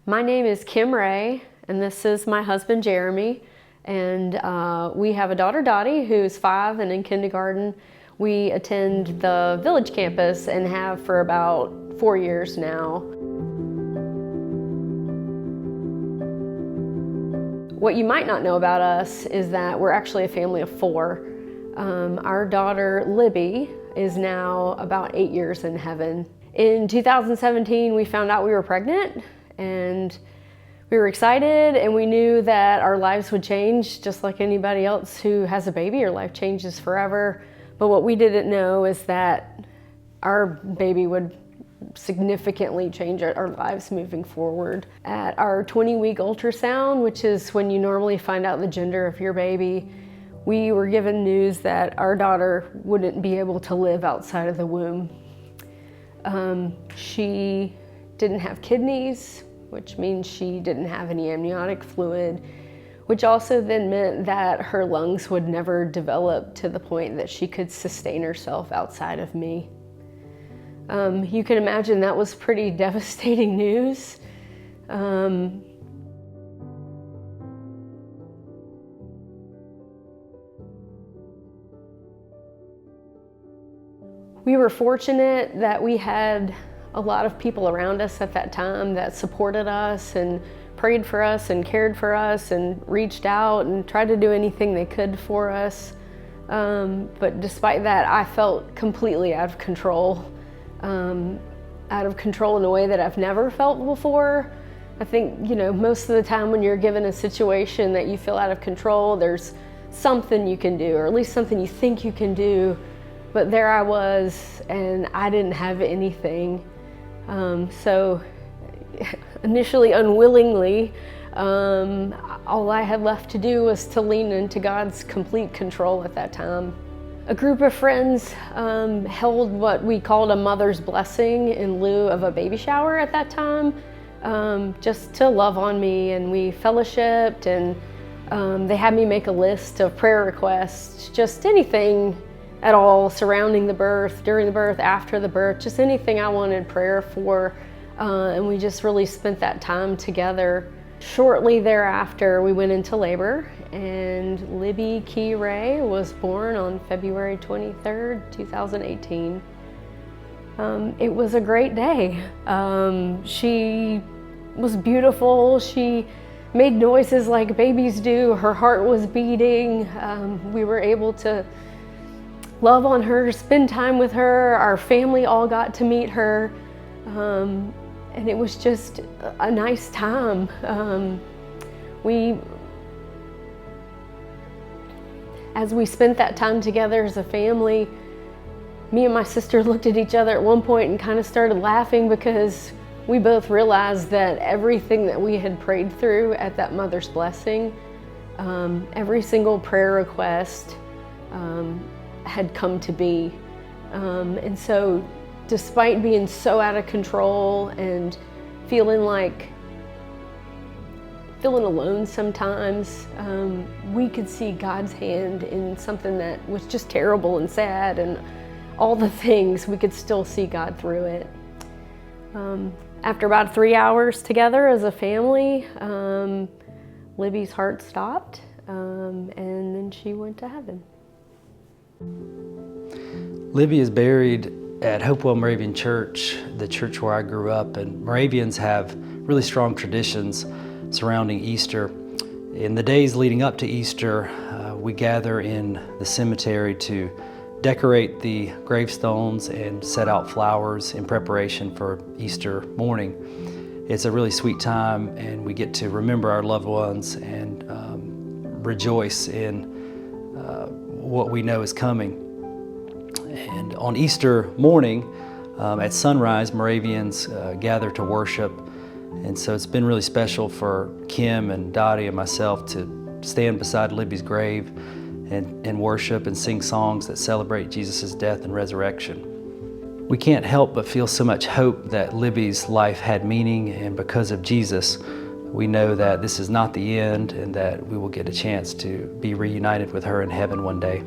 My name is Kim Ray, and this is my husband Jeremy, and we have a daughter Dottie who's 5 and in kindergarten. We attend the Village campus and have for about 4 years now. What you might not know about us is that we're actually a family of 4. Our daughter Libby is now about 8 years in heaven. In 2017, we found out we were pregnant, and we were excited, and we knew that our lives would change just like anybody else who has a baby. Your life changes forever. But what we didn't know is that our baby would significantly change our lives moving forward. At our 20-week ultrasound, which is when you normally find out the gender of your baby, we were given news that our daughter wouldn't be able to live outside of the womb. She didn't have kidneys, which means she didn't have any amniotic fluid, which also then meant that her lungs would never develop to the point that she could sustain herself outside of me. You can imagine that was pretty devastating news. We were fortunate that we had a lot of people around us at that time that supported us and prayed for us and cared for us and reached out and tried to do anything they could for us. But despite that, I felt completely out of control. Out of control in a way that I've never felt before. I think, most of the time when you're given a situation that you feel out of control, there's something you can do, or at least something you think you can do. But there I was, and I didn't have anything. So initially, unwillingly, all I had left to do was to lean into God's complete control at that time. A group of friends held what we called a mother's blessing in lieu of a baby shower at that time, just to love on me, and we fellowshipped, and they had me make a list of prayer requests, just anything at all surrounding the birth, during the birth, after the birth, just anything I wanted prayer for, and we just really spent that time together. Shortly thereafter, we went into labor, and Libby Key Ray was born on February 23rd, 2018. It was a great day. She was beautiful. She made noises like babies do. Her heart was beating. We were able to love on her, spend time with her. Our family all got to meet her. And it was just a nice time. As we spent that time together as a family, me and my sister looked at each other at one point and kind of started laughing, because we both realized that everything that we had prayed through at that mother's blessing, every single prayer request had come to be. And so despite being so out of control and feeling alone sometimes, we could see God's hand in something that was just terrible and sad, and all the things, we could still see God through it. After about 3 hours together as a family, Libby's heart stopped, and then she went to heaven. Libby is buried at Hopewell Moravian Church, the church where I grew up, and Moravians have really strong traditions surrounding Easter. In the days leading up to Easter, we gather in the cemetery to decorate the gravestones and set out flowers in preparation for Easter morning. It's a really sweet time, and we get to remember our loved ones and rejoice in what we know is coming. And on Easter morning, at sunrise, Moravians gather to worship. And so it's been really special for Kim and Dottie and myself to stand beside Libby's grave and worship and sing songs that celebrate Jesus' death and resurrection. We can't help but feel so much hope that Libby's life had meaning, and because of Jesus, we know that this is not the end and that we will get a chance to be reunited with her in heaven one day.